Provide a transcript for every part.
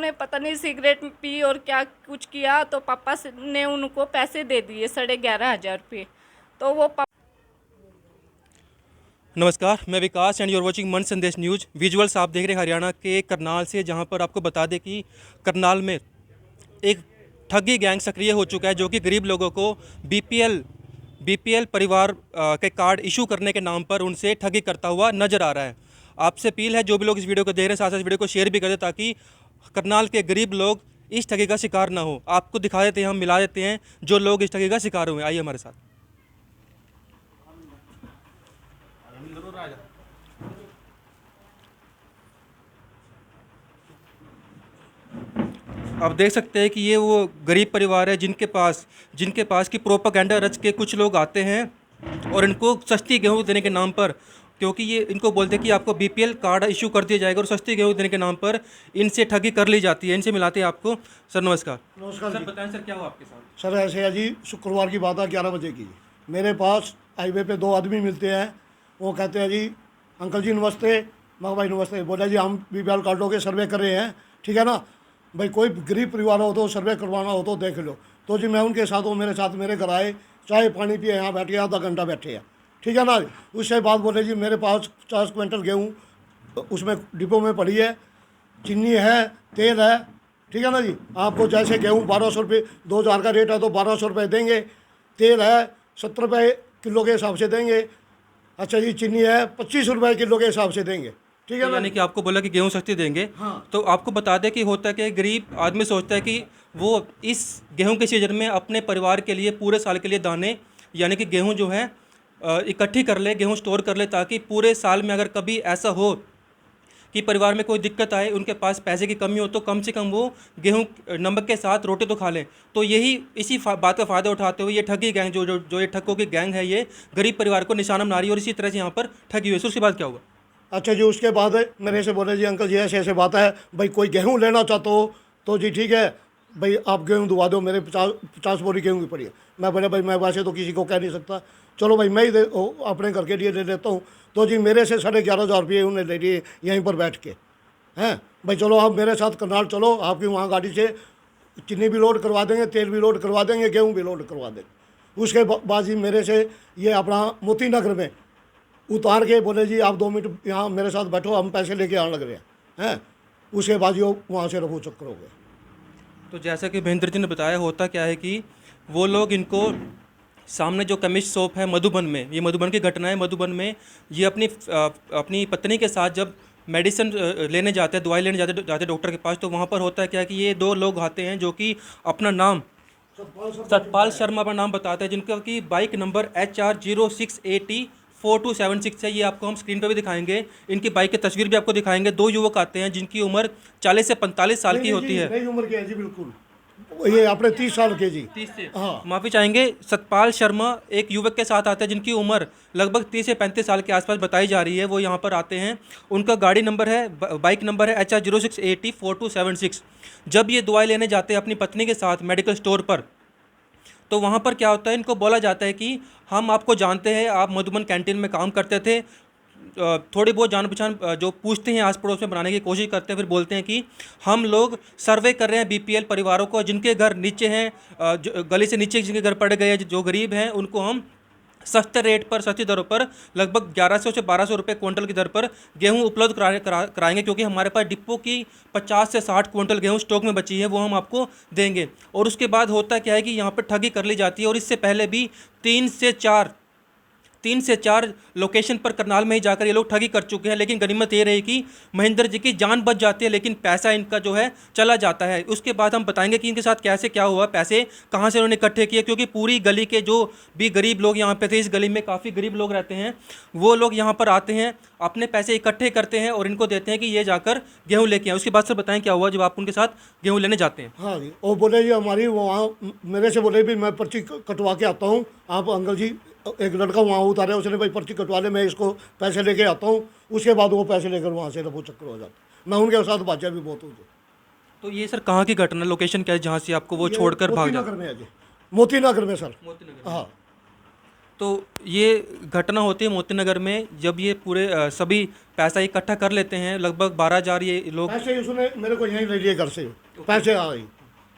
ने पता नहीं सिगरेट पी और क्या कुछ किया, तो पापा ने उनको पैसे दे दिए 11,500 रुपये। तो वो नमस्कार, मैं विकास एंड यूर वाचिंग मन संदेश न्यूज़। विजुअल्स आप देख रहे हैं हरियाणा के करनाल से, जहां पर आपको बता दें कि करनाल में एक ठगी गैंग सक्रिय हो चुका है, जो कि गरीब लोगों को बीपीएल परिवार के कार्ड इशू करने के नाम पर उनसे ठगी करता हुआ नजर आ रहा है। आपसे अपील है, जो भी लोग इस वीडियो को देख रहे हैं, साथ साथ इस वीडियो को शेयर भी कर दें, ताकि करनाल के गरीब लोग इस ठगी का शिकार ना हो। आपको दिखा देते हैं, हम मिला देते हैं जो लोग इस ठगी का शिकार हुए। आइए हमारे साथ। आप देख सकते हैं कि ये वो गरीब परिवार है जिनके पास की प्रोपेगेंडा रच के कुछ लोग आते हैं और इनको सस्ती गेहूं देने के नाम पर, क्योंकि ये इनको बोलते हैं कि आपको बीपीएल कार्ड इशू कर दिया जाएगा, और सस्ती गेहूं देने के नाम पर इनसे ठगी कर ली जाती है। इनसे मिलाते हैं आपको। सर नमस्कार। नमस्कार सर जी। बताएं, सर क्या हुआ आपके साथ? सर ऐसे है जी, शुक्रवार की बात है, 11 बजे की। मेरे पास हाईवे पे 2 आदमी मिलते हैं। वो कहते हैं जी अंकल जी नमस्ते। मैं भाई नमस्ते। बोला जी हम बीपीएल कार्डों के सर्वे कर रहे हैं, ठीक है ना भाई, कोई गरीब परिवार हो तो सर्वे करवाना हो तो देख लो। तो जी मैं उनके साथ, वो मेरे साथ मेरे घर आए, चाय पानी पिए, यहाँ बैठे आधा घंटा बैठे हैं, ठीक है ना। उसके बाद बोले जी मेरे पास 50 क्विंटल गेहूँ उसमें डिब्बों में पड़ी है, चीनी है, तेल है, ठीक है ना जी। आपको जैसे गेहूँ 1200 रुपये, 2000 का रेट है तो 1200 रुपये देंगे। तेल है 70 रुपये किलो के हिसाब से देंगे। अच्छा जी, चीनी है 25 रुपये किलो के हिसाब से देंगे, ठीक है तो ना। यानी कि आपको बोला कि गेहूं सस्ती देंगे। हाँ। तो आपको बता दें कि होता है कि गरीब आदमी सोचता है कि वो इस गेहूं के सीजन में अपने परिवार के लिए पूरे साल के लिए दाने, यानी कि गेहूं जो है इकट्ठी कर ले, गेहूं स्टोर कर ले, ताकि पूरे साल में अगर कभी ऐसा हो कि परिवार में कोई दिक्कत आए, उनके पास पैसे की कमी हो, तो कम से कम वो गेहूं नमक के साथ रोटी तो खा लें। तो यही इसी बात का फ़ायदा उठाते हुए ये ठगी गैंग जो ये ठगों की गैंग है, ये गरीब परिवार को निशाना बना रही है, और इसी तरह से यहाँ पर ठगी हुई। उसके बाद क्या हुआ? अच्छा जी, उसके बाद मेरे से बोले जी अंकल जी ऐसे ऐसे बात है भाई, कोई गेहूँ लेना चाहते हो तो जी ठीक है भाई, आप गेहूँ दुआ दो। मेरे 50 बोरी गेहूँ की पड़ी है। मैं बोले भाई मैं वैसे तो किसी को कह नहीं सकता, चलो भाई मैं ही अपने घर के लिए ले लेता हूँ। तो जी मेरे से 11,500 रुपये उन्हें ले लिए यहीं पर बैठ के। हैं भाई, चलो आप मेरे साथ करनाल चलो, आपकी वहाँ गाड़ी से चीनी भी लोड करवा देंगे, तेल भी लोड करवा देंगे, गेहूँ भी लोड करवा देंगे। उसके बाद जी मेरे से ये अपना मोती नगर में उतार के बोले जी आप 2 मिनट यहाँ मेरे साथ बैठो, हम पैसे लेके आने लग रहे हैं। उसके बाद जो वहाँ से रफू चक्कर हो गए। तो जैसा कि महेंद्र जी ने बताया, होता क्या है कि वो लोग इनको सामने जो केमिस्ट शॉप है मधुबन में, ये मधुबन की घटना है। मधुबन में ये अपनी पत्नी के साथ जब मेडिसिन लेने जाते हैं, दवाई लेने जाते डॉक्टर के पास, तो वहाँ पर होता है क्या कि ये 2 लोग आते हैं जो कि अपना नाम सतपाल शर्मा का नाम बताते हैं, जिनका कि बाइक नंबर HR06AT4276 है। ये आपको हम स्क्रीन पर भी दिखाएंगे, इनकी बाइक की तस्वीर भी आपको दिखाएंगे। 2 युवक आते हैं जिनकी उम्र 40 से 45 साल की होती है। नई उम्र के है जी, बिल्कुल ये अपने 30 साल के जी। 30 से, हाँ। माफ़ी चाहेंगे, सतपाल शर्मा एक युवक के साथ आते हैं जिनकी उम्र लगभग 30 से 35 साल के आसपास बताई जा रही है। वो यहाँ पर आते हैं, उनका गाड़ी नंबर है, बाइक नंबर है HR06AT4276। जब ये दवाई लेने जाते हैं अपनी पत्नी के साथ मेडिकल स्टोर पर, तो वहाँ पर क्या होता है, इनको बोला जाता है कि हम आपको जानते हैं, आप मधुबन कैंटीन में काम करते थे। थोड़ी बहुत जान पहचान जो पूछते हैं आस पड़ोस में बनाने की कोशिश करते हैं, फिर बोलते हैं कि हम लोग सर्वे कर रहे हैं बीपीएल परिवारों को, जिनके घर नीचे हैं, गली से नीचे जिनके घर पड़ गए हैं, जो गरीब हैं, उनको हम सस्ते रेट पर, सस्ती दरों पर, लगभग 1100 से 1200 रुपये क्विंटल की दर पर गेहूं उपलब्ध कराएंगे, क्योंकि हमारे पास डिपो की 50 से 60 क्विंटल गेहूं स्टॉक में बची है, वो हम आपको देंगे। और उसके बाद होता क्या है कि यहाँ पर ठगी कर ली जाती है। और इससे पहले भी 3 से 4 लोकेशन पर करनाल में ही जाकर ये लोग ठगी कर चुके हैं। लेकिन गनीमत ये रही कि महेंद्र जी की जान बच जाती है, लेकिन पैसा इनका जो है चला जाता है। उसके बाद हम बताएंगे कि इनके साथ कैसे क्या हुआ, पैसे कहाँ से उन्होंने इकट्ठे किए, क्योंकि पूरी गली के जो भी गरीब लोग यहाँ पे थे, इस गली में काफ़ी गरीब लोग रहते हैं, वो लोग यहाँ पर आते हैं, अपने पैसे इकट्ठे करते हैं और इनको देते हैं कि ये जाकर गेहूँ लेके आए। उसके बाद सर बताएं क्या हुआ जब आप उनके साथ गेहूँ लेने जाते हैं? हाँ जी, वो बोले जी हमारी वहाँ मेरे से बोले भी मैं पर्ची कटवा के आता हूँ, आप अंकल जी एक लड़का वहाँ उतारे, उसने भाई पर्ची कटवा ले, मैं इसको पैसे लेके आता हूँ। उसके बाद वो पैसे लेकर वहाँ से रफू चक्कर हो जाता। मैं उनके साथ बाजा भी बहुत हूँ। तो ये सर कहाँ की घटना, लोकेशन क्या है जहाँ से आपको वो छोड़कर भाग मोती जाते? नगर में है जी, मोती नगर में सर। मोती नगर। हाँ। तो ये घटना होती है मोती नगर में, जब ये पूरे सभी पैसा इकट्ठा कर लेते हैं, लगभग 12,000 ये लोग। पैसे उसने मेरे को यहीं ले लिए घर से, पैसे आ गई।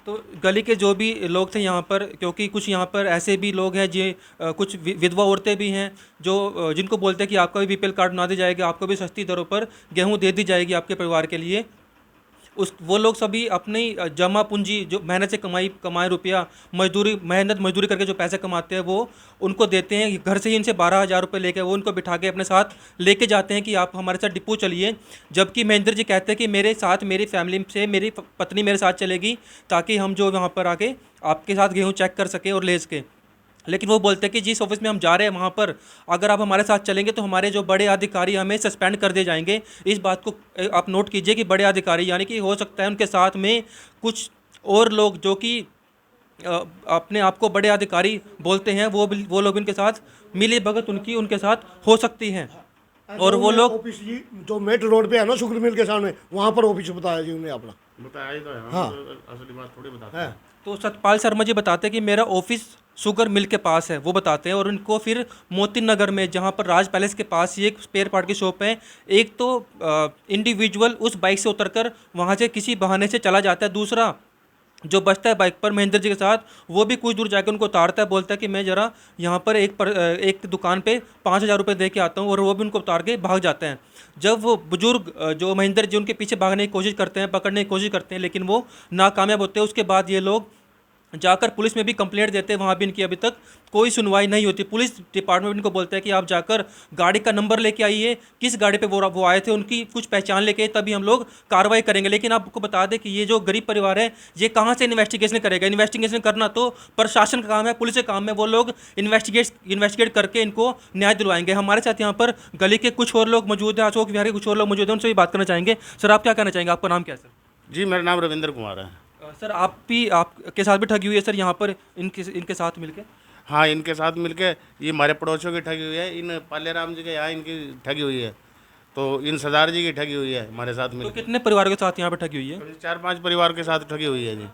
तो गली के जो भी लोग थे यहाँ पर, क्योंकि कुछ यहाँ पर ऐसे भी लोग हैं जो कुछ विधवा औरतें भी हैं जो जिनको बोलते हैं कि आपका भी बीपीएल कार्ड बना दी जाएगी, आपको भी सस्ती दरों पर गेहूँ दे दी जाएगी आपके परिवार के लिए। वो लोग सभी अपनी जमा पूंजी, जो मेहनत से कमाए रुपया, मेहनत मजदूरी करके जो पैसे कमाते हैं, वो उनको देते हैं। घर से ही इनसे 12,000 रुपये लेके वो उनको बिठा के अपने साथ लेके जाते हैं कि आप हमारे साथ डिपो चलिए। जबकि महेंद्र जी कहते हैं कि मेरे साथ मेरी फैमिली से मेरी पत्नी मेरे साथ चलेगी, ताकि हम जो वहाँ पर आके आपके साथ गेहूँ चेक कर सके और ले सके। लेकिन वो बोलते हैं कि जिस ऑफिस में हम जा रहे हैं वहाँ पर अगर आप हमारे साथ चलेंगे तो हमारे जो बड़े अधिकारी हमें सस्पेंड कर दिए जाएंगे। इस बात को आप नोट कीजिए कि बड़े अधिकारी, यानी कि हो सकता है उनके साथ में कुछ और लोग जो कि अपने आप को बड़े अधिकारी बोलते हैं, वो लोग इनके साथ मिली भगत उनके साथ हो सकती है। और वो लोग ऑफिस जी जो मेट रोड पे है ना, शुक्र मिल के सामने, वहाँ पर ऑफिस बताया जी उन्हें अपना। बताया ही तो है, हाँ। असली बात थोड़ी बताते है। हैं। तो सतपाल शर्मा जी बताते हैं कि मेरा ऑफिस शुगर मिल के पास है, वो बताते हैं। और उनको फिर मोती नगर में, जहाँ पर राज पैलेस के पास ही एक स्पेयर पार्ट की शॉप है, एक तो इंडिविजुअल उस बाइक से उतरकर वहाँ से किसी बहाने से चला जाता है, दूसरा जो बचता है बाइक पर महेंद्र जी के साथ, वो भी कुछ दूर जाकर उनको उतारता है, बोलता है कि मैं ज़रा यहाँ पर एक दुकान पे 5,000 रुपये दे के आता हूँ, और वो भी उनको उतार के भाग जाते हैं। जब वो बुजुर्ग जो महेंद्र जी उनके पीछे भागने की कोशिश करते हैं, पकड़ने की कोशिश करते हैं, लेकिन वो नाकामयाब होते हैं। उसके बाद ये लोग जाकर पुलिस में भी कंप्लेंट देते हैं, वहाँ भी इनकी अभी तक कोई सुनवाई नहीं होती। पुलिस डिपार्टमेंट इनको बोलता है कि आप जाकर गाड़ी का नंबर लेके आइए, किस गाड़ी पे वो आए थे, उनकी कुछ पहचान लेके तभी हम लोग कार्रवाई करेंगे। लेकिन आपको बता दें कि ये जो गरीब परिवार है, ये कहाँ से इन्वेस्टिगेशन करेगा? इन्वेस्टिगेशन करना तो प्रशासन का काम है, पुलिस का काम है। वो लोग इन्वेस्टिगेट करके इनको न्याय दिलवाएंगे। हमारे साथ यहाँ पर गली के कुछ और लोग मौजूद हैं, अशोक विहार के कुछ और लोग मौजूद हैं, उनसे भी बात करना चाहेंगे। सर, आप क्या कहना चाहेंगे? आपका नाम क्या है सर? जी, मेरा नाम रविंद्र कुमार है। सर, आपके साथ भी ठगी हुई है सर यहाँ पर इनके साथ मिलके? हाँ, इनके साथ मिलके ये हमारे पड़ोसियों की ठगी हुई है। इन पालेराम जी के यहाँ इनकी ठगी हुई है, तो इन सरदार जी की ठगी हुई है हमारे साथ तो मिलके। कितने परिवार के साथ यहाँ पे ठगी हुई है? 4-5 परिवार के साथ ठगी हुई है जी।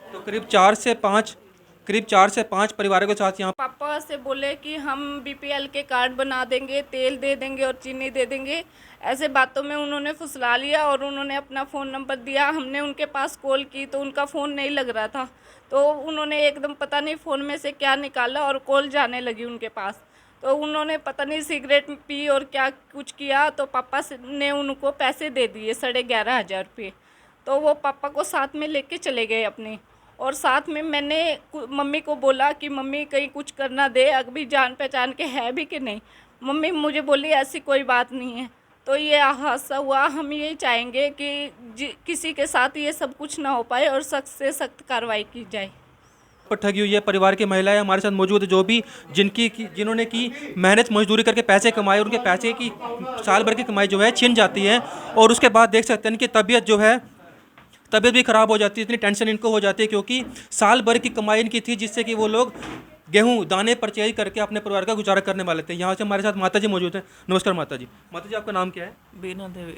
तो करीब 4 से 5 परिवारों के साथ यहाँ। पापा से बोले कि हम बीपीएल के कार्ड बना देंगे, तेल दे देंगे और चीनी दे देंगे। ऐसे बातों में उन्होंने फुसला लिया और उन्होंने अपना फ़ोन नंबर दिया। हमने उनके पास कॉल की तो उनका फ़ोन नहीं लग रहा था, तो उन्होंने एकदम पता नहीं फ़ोन में से क्या निकाला और कॉल जाने लगी उनके पास। तो उन्होंने पता नहीं सिगरेट पी और क्या कुछ किया, तो पापा ने उनको पैसे दे दिए 11,500 रुपये। तो वो पापा को साथ में लेके चले गए अपने, और साथ में मैंने मम्मी को बोला कि मम्मी कहीं कुछ करना दे, अभी जान पहचान के है भी कि नहीं। मम्मी मुझे बोली ऐसी कोई बात नहीं है। तो ये हादसा हुआ। हम यही चाहेंगे कि किसी के साथ ये सब कुछ ना हो पाए और सख्त से सख्त कार्रवाई की जाए। पर ठगी हुई है परिवार की महिलाएं हमारे साथ मौजूद है, जो भी जिन्होंने की मेहनत मजदूरी करके पैसे कमाए, उनके पैसे की साल भर की कमाई जो है छिन जाती है। और उसके बाद देख सकते हैं इनकी तबीयत भी ख़राब हो जाती है, इतनी टेंशन इनको हो जाती है, क्योंकि साल भर की कमाई इनकी थी, जिससे कि वो लोग गेहूं दाने परचेज करके अपने परिवार का गुजारा करने वाले थे। यहाँ से हमारे साथ माता जी मौजूद हैं। नमस्कार माता जी। माता जी, आपका नाम क्या है? बीना देवी।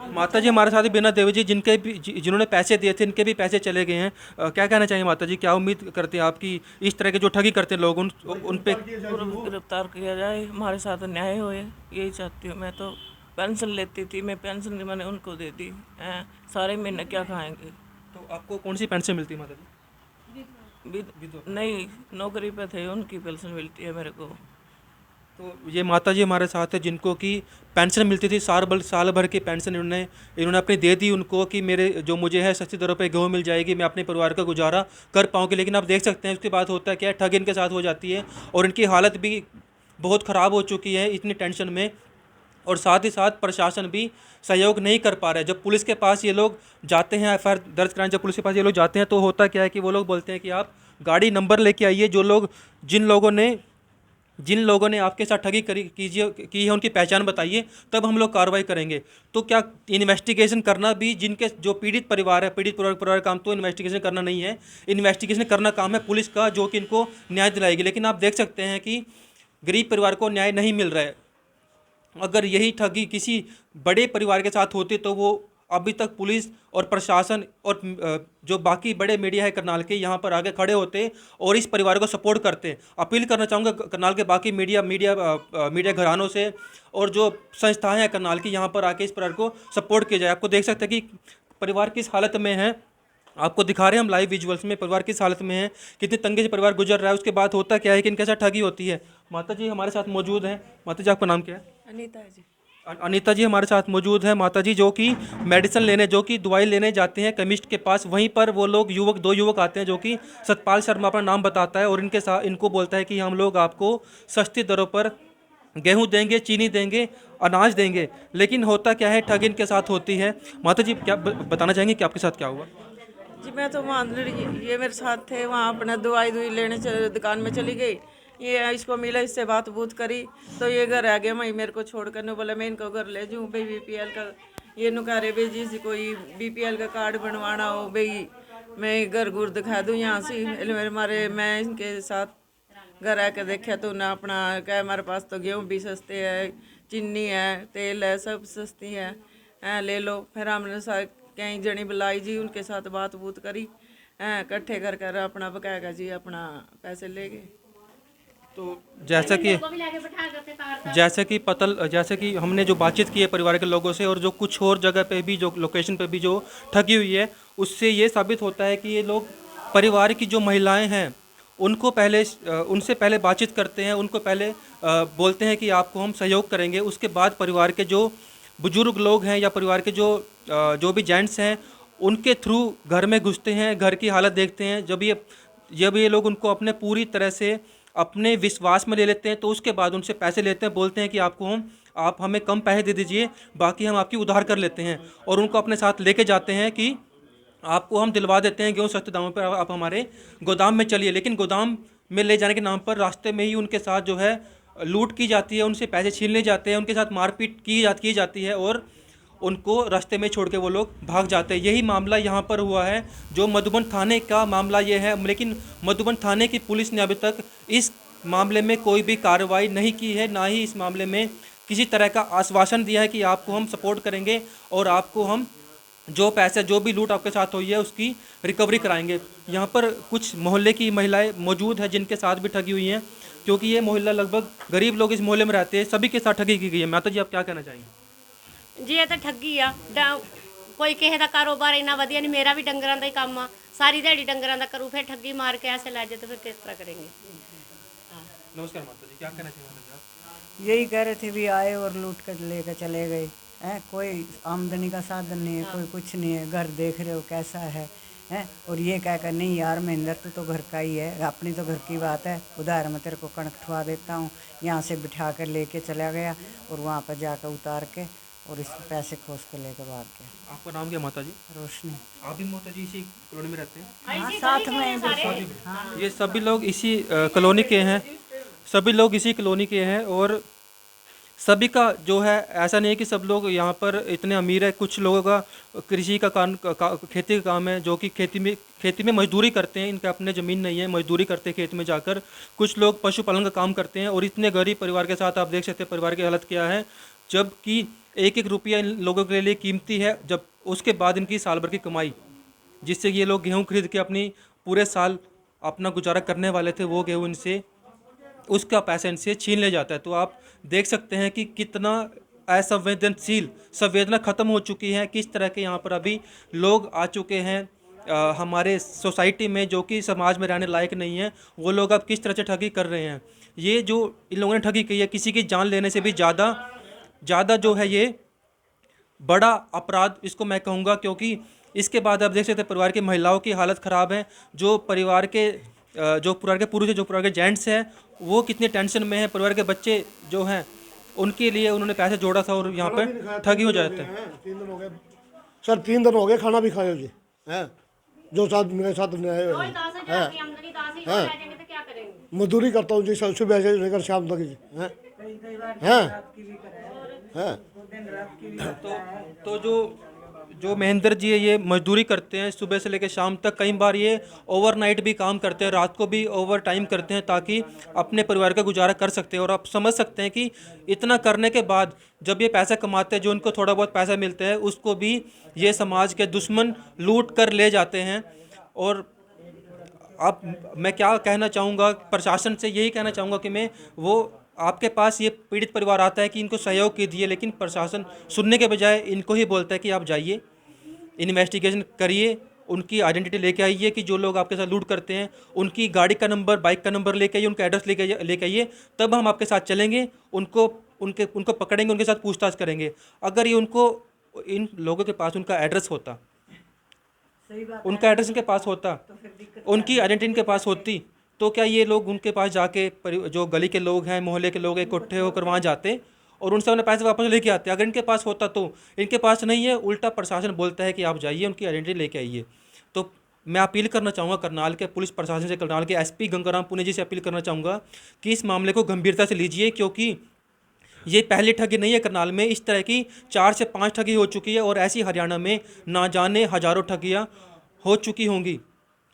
माता जी हमारे साथ ही बीना देवी जी, जिन्होंने पैसे दिए थे, इनके भी पैसे चले गए हैं। क्या कहना चाहिए माता जी? क्या उम्मीद करते हैं आपकी इस तरह के जो ठगी करते हैं लोग उन पे गिरफ्तार किया जाए, हमारे साथ न्याय होए, यही चाहती हूँ। मैं तो पेंशन लेती थी, मैं पेंशन की मैंने उनको दे दी हैं, सारे महीने क्या खाएंगे। तो आपको कौन सी पेंशन मिलती है माता जी? नहीं, नौकरी पे थे, उनकी पेंशन मिलती है मेरे को। तो ये माता जी हमारे साथ है, जिनको कि पेंशन मिलती थी, साल भर की पेंशन इन्होंने अपनी दे दी उनको, कि मेरे जो मुझे है सस्ती दरों पे गेहूँ मिल जाएगी, मैं अपने परिवार का गुजारा कर पाऊँगी। लेकिन आप देख सकते हैं उसके बाद होता है क्या, ठग इनके साथ हो जाती है और इनकी हालत भी बहुत ख़राब हो चुकी है इतनी टेंशन में। और साथ ही साथ प्रशासन भी सहयोग नहीं कर पा रहा है। जब पुलिस के पास ये लोग जाते हैं एफआईआर दर्ज कराने, जब पुलिस के पास ये लोग जाते हैं, तो होता क्या है कि वो लोग बोलते हैं कि आप गाड़ी नंबर लेके आइए, जिन लोगों ने आपके साथ ठगी की है उनकी पहचान बताइए, तब हम लोग कार्रवाई करेंगे। तो क्या इन्वेस्टिगेशन करना भी, जिनके जो पीड़ित परिवार का काम तो इन्वेस्टिगेशन करना नहीं है, इन्वेस्टिगेशन करना काम है पुलिस का, जो कि इनको न्याय दिलाएगी। लेकिन आप देख सकते हैं कि गरीब परिवार को न्याय नहीं मिल रहा है। अगर यही ठगी किसी बड़े परिवार के साथ होती तो वो अभी तक पुलिस और प्रशासन और जो बाकी बड़े मीडिया है करनाल के यहाँ पर आगे खड़े होते और इस परिवार को सपोर्ट करते। अपील करना चाहूँगा करनाल के बाकी मीडिया घरानों से और जो संस्थाएं हैं करनाल की, यहाँ पर आके इस परिवार को सपोर्ट किया जाए। आपको देख सकते हैं कि परिवार किस हालत में है, आपको दिखा रहे हैं हम लाइव विजुअल्स में परिवार किस हालत में है, कितने तंगे से परिवार गुजर रहा है। उसके बाद होता क्या है कि इनके साथ ठगी होती है। माता जी हमारे साथ मौजूद हैं। माता जी आपका नाम क्या है? अनीता जी। अनीता जी हमारे साथ मौजूद है। माता जी जो कि मेडिसिन लेने, जो कि दवाई लेने जाते हैं केमिस्ट के पास, वहीं पर वो लोग दो युवक आते हैं, जो कि सतपाल शर्मा अपना नाम बताता है और इनको बोलता है कि हम लोग आपको सस्ती दरों पर गेहूं देंगे, चीनी देंगे, अनाज देंगे। लेकिन होता क्या है, ठगी इनके साथ होती है। माता जी क्या बताना चाहेंगे कि आपके साथ क्या हुआ? जी मैं तो मान ये मेरे साथ थे, वहाँ अपना दवाई लेने दुकान में चली गई। ये इसको मिला, इससे बात बूत करी तो ये घर आ गया। मैं मेरे को छोड़ कर न बोला मैं इनको घर ले जाऊँ भाई, बीपीएल का ये नुका रहे भाई, जिस कोई बीपीएल का कार्ड बनवाना हो भाई मैं घर गुर दिखा दूँ यहाँ से। मेरे मारे मैं इनके साथ घर आके देखा तो ना अपना क्या हमारे पास तो गेहूँ भी सस्ते है, चीनी है, तेल है, सब सस्ती है, ले लो। फिर हमने कहीं जनी बुलाई जी, उनके साथ बात बूत करी, इकट्ठे कर कर अपना बकाएगा जी, अपना पैसे ले गए। तो जैसे कि हमने जो बातचीत की है परिवार के लोगों से और जो कुछ और जगह पे भी जो लोकेशन पे भी जो ठगी हुई है, उससे ये साबित होता है कि ये लोग परिवार की जो महिलाएं हैं उनसे पहले बातचीत करते हैं, उनको पहले बोलते हैं कि आपको हम सहयोग करेंगे। उसके बाद परिवार के जो बुजुर्ग लोग हैं या परिवार के जो भी जेंट्स हैं उनके थ्रू घर में घुसते हैं, घर की हालत देखते हैं। जब ये लोग उनको अपने पूरी तरह से अपने विश्वास में ले लेते हैं तो उसके बाद उनसे पैसे लेते हैं, बोलते हैं कि आप हमें कम पैसे दे दीजिए, बाकी हम आपकी उधार कर लेते हैं। और उनको अपने साथ लेके जाते हैं कि आपको हम दिलवा देते हैं गेहूँ सस्ते दामों पर, आप हमारे गोदाम में चलिए। लेकिन गोदाम में ले जाने के नाम पर रास्ते में ही उनके साथ जो है लूट की जाती है, उनसे पैसे छीन ले जाते हैं, उनके साथ मारपीट की जाती है और उनको रास्ते में छोड़ के वो लोग भाग जाते हैं। यही मामला यहाँ पर हुआ है, जो मधुबन थाने का मामला ये है। लेकिन मधुबन थाने की पुलिस ने अभी तक इस मामले में कोई भी कार्रवाई नहीं की है, ना ही इस मामले में किसी तरह का आश्वासन दिया है कि आपको हम सपोर्ट करेंगे और आपको हम जो भी लूट आपके साथ हुई है उसकी रिकवरी कराएंगे। यहाँ पर कुछ मोहल्ले की महिलाएं मौजूद हैं जिनके साथ भी ठगी हुई हैं, क्योंकि ये मोहल्ला लगभग गरीब लोग इस मोहल्ले में रहते हैं, सभी के साथ ठगी की गई है। माता जी आप क्या कहना चाहेंगे? जी ये तो ठगी आ, कोई किसी का कारोबार इन्ना वधिया नहीं, मेरा भी डंगरां दा ही काम आ, सारी दिहाड़ी डंगरां दा करूँ, फिर ठगी मार के ऐसे लै जाए तो फिर किस तरह करेंगे? नमस्कार माता जी, क्या कहना चाहिए? यही कह रहे थे भी आए और लूट कर लेकर चले गए हैं, कोई आमदनी का साधन नहीं है, कोई कुछ नहीं है, घर देख रहे हो कैसा है हैं। और ये कह कर नहीं यार महेंद्र तू तो घर का ही है, अपनी तो घर की बात है, उधार मैं तेरे को कणक ठुआ देता हूँ। यहाँ से बिठा कर लेके चला गया और वहाँ पर जाकर उतार के और इसके पैसे खोज के लेकर भाग गया। आपका नाम क्या माता जी? रोशनी। आप भी माता जी इसी कॉलोनी में रहते हैं? हाँ साथ में हाँ। ये सभी लोग इसी कॉलोनी के हैं, सभी लोग इसी कॉलोनी के हैं और सभी का जो है ऐसा नहीं है कि सब लोग यहाँ पर इतने अमीर है। कुछ लोगों का कृषि का काम खेती का काम है, जो कि खेती में मजदूरी करते हैं, इनके अपने ज़मीन नहीं है, मजदूरी करते हैं खेत में जाकर। कुछ लोग पशुपालन का काम करते हैं और इतने गरीब परिवार के साथ आप देख सकते हैं परिवार की हालत क्या है, जबकि एक एक रुपया इन लोगों के लिए कीमती है। जब उसके बाद इनकी साल भर की कमाई, जिससे ये लोग गेहूँ खरीद के अपनी पूरे साल अपना गुजारा करने वाले थे, वो गेहूँ इनसे उसका पैसा इनसे छीन ले जाता है। तो आप देख सकते हैं कि कितना संवेदना ख़त्म हो चुकी है, किस तरह के यहाँ पर अभी लोग आ चुके हैं हमारे सोसाइटी में, जो कि समाज में रहने लायक नहीं है। वो लोग अब किस तरह से ठगी कर रहे हैं। ये जो इन लोगों ने ठगी की है, किसी की जान लेने से भी ज़्यादा जो है ये बड़ा अपराध इसको मैं कहूँगा, क्योंकि इसके बाद आप देख सकते हैं परिवार की महिलाओं की हालत ख़राब है। जो परिवार के पुरुष है, जो परिवार के जेंट्स हैं, वो कितने टेंशन में है। परिवार के बच्चे जो हैं उनके लिए उन्होंने पैसे जोड़ा था और यहाँ पे ठगी हो जाते हैं। 3 दिन हो गए सर, 3 दिन हो गए खाना भी खाए जी हैं, जो साथ मेरे साथ मजदूरी करता हूँ जी, सुबह से लेकर शाम तक जी हैं। तो जो महेंद्र जी है ये मजदूरी करते हैं सुबह से लेकर शाम तक, कई बार ये ओवरनाइट भी काम करते हैं, रात को भी ओवर टाइम करते हैं ताकि अपने परिवार का गुजारा कर सकते हैं। और आप समझ सकते हैं कि इतना करने के बाद जब ये पैसा कमाते हैं, जो उनको थोड़ा बहुत पैसा मिलता है उसको भी ये समाज के दुश्मन लूट कर ले जाते हैं। और अब मैं क्या कहना चाहूँगा प्रशासन से, यही कहना चाहूँगा कि मैं वो आपके पास ये पीड़ित परिवार आता है कि इनको सहयोग कीजिए, लेकिन प्रशासन सुनने के बजाय इनको ही बोलता है कि आप जाइए इन्वेस्टिगेशन करिए, उनकी आइडेंटिटी लेके आइए कि जो लोग आपके साथ लूट करते हैं उनकी गाड़ी का नंबर, बाइक का नंबर लेके आइए, उनका एड्रेस लेके आइए, तब हम आपके साथ चलेंगे, उनको पकड़ेंगे, उनके साथ पूछताछ करेंगे। अगर ये इन लोगों के पास उनका एड्रेस होता, उनका एड्रेस इनके पास होता, उनकी आइडेंटिटी इनके पास होती, तो क्या ये लोग उनके पास जाके जो गली के लोग हैं, मोहल्ले के लोग इकट्ठे होकर वहाँ जाते और उनसे उन्हें पैसे वापस लेके आते? अगर इनके पास होता तो इनके पास नहीं है, उल्टा प्रशासन बोलता है कि आप जाइए उनकी आइडेंटिटी लेके आइए। तो मैं अपील करना चाहूँगा करनाल के पुलिस प्रशासन से, करनाल के एसपी गंगाराम पुणे जी से अपील करना चाहूँगा कि इस मामले को गंभीरता से लीजिए, क्योंकि ये पहली ठगी नहीं है करनाल में, इस तरह की 4 से 5 ठगी हो चुकी है और ऐसी हरियाणा में ना जाने हज़ारों ठगियाँ हो चुकी होंगी।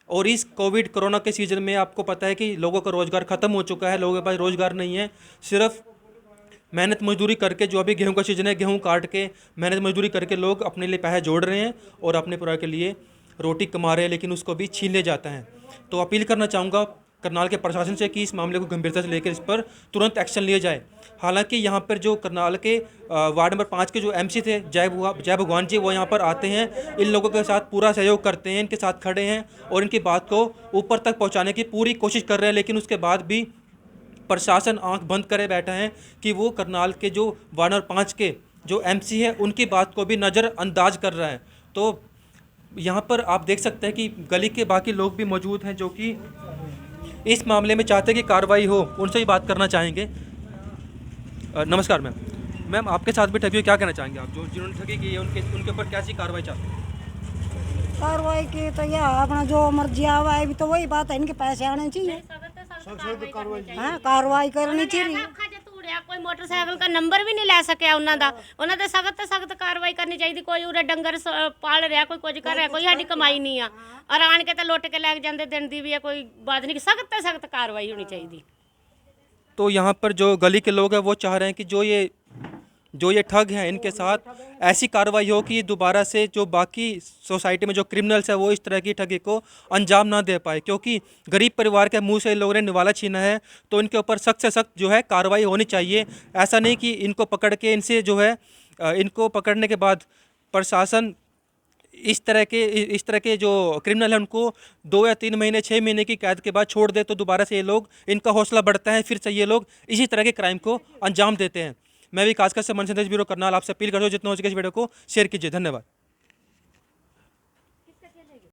और इस कोरोना के सीज़न में आपको पता है कि लोगों का रोज़गार ख़त्म हो चुका है, लोगों के पास रोज़गार नहीं है, सिर्फ मेहनत मजदूरी करके, जो अभी गेहूं का सीज़न है गेहूं काट के मेहनत मजदूरी करके लोग अपने लिए पैसे जोड़ रहे हैं और अपने परिवार के लिए रोटी कमा रहे हैं, लेकिन उसको भी छीन ले जाता है। तो अपील करना चाहूँगा करनाल के प्रशासन से कि इस मामले को गंभीरता से लेकर इस पर तुरंत एक्शन लिया जाए। हालांकि यहाँ पर जो करनाल के वार्ड नंबर 5 के जो एमसी थे जय भगवान जी, वो यहाँ पर आते हैं, इन लोगों के साथ पूरा सहयोग करते हैं, इनके साथ खड़े हैं और इनकी बात को ऊपर तक पहुँचाने की पूरी कोशिश कर रहे हैं। लेकिन उसके बाद भी प्रशासन आंख बंद करे बैठा है कि वो करनाल के जो वार्ड नंबर 5 के जो एमसी है उनकी बात को भी नज़रअंदाज कर रहा है। तो यहाँ पर आप देख सकते हैं कि गली के बाकी लोग भी मौजूद हैं जो कि इस मामले में चाहते हैं कि कार्रवाई हो, उनसे ही बात करना चाहेंगे। नमस्कार मैम, आपके साथ भी ठगी हुई, क्या कहना चाहेंगे आप? जो जिन्होंने ठगी की है उनके ऊपर कैसी कार्रवाई चाहते हैं? कार्रवाई की तो यह अपना जो मर्जी आवा है, भी तो वही बात है, इनके पैसे आने चाहिए, हाँ कार्रवाई करनी चाहिए। कोई मोटरसाइकिल का नंबर भी नहीं ले सकिया उन्होंने सख्त कार्रवाई करनी चाहिए। कोई उरे डंगर पाल रहा, कोई कुछ कर रहा, कोई साड़ी कमाई नहीं है और आन के तो लुट के लैके जाते दिन दी भी है, कोई बात नहीं, सख्त कार्रवाई होनी चाहिए। तो यहाँ पर जो गली के लोग हैं वो चाह रहे हैं कि जो ये ठग हैं इनके साथ ऐसी कार्रवाई हो कि दोबारा से जो बाकी सोसाइटी में जो क्रिमिनल्स है वो इस तरह की ठगी को अंजाम ना दे पाए, क्योंकि गरीब परिवार के मुंह से इन लोगों ने निवाला छीना है। तो इनके ऊपर सख्त से सख्त जो है कार्रवाई होनी चाहिए। ऐसा नहीं कि इनको पकड़ के इनसे जो है इनको पकड़ने के बाद प्रशासन इस तरह के जो क्रिमिनल हैं उनको 2 या 3 महीने 6 महीने की कैद के बाद छोड़ दे, तो दोबारा से ये लोग, इनका हौसला बढ़ता है, फिर से ये लोग इसी तरह के क्राइम को अंजाम देते हैं। मैं भी खासकर से मन संदेश ब्यूरो करनाल आपसे अपील करता हूँ जितना हो सके इस वीडियो को शेयर कीजिए। धन्यवाद।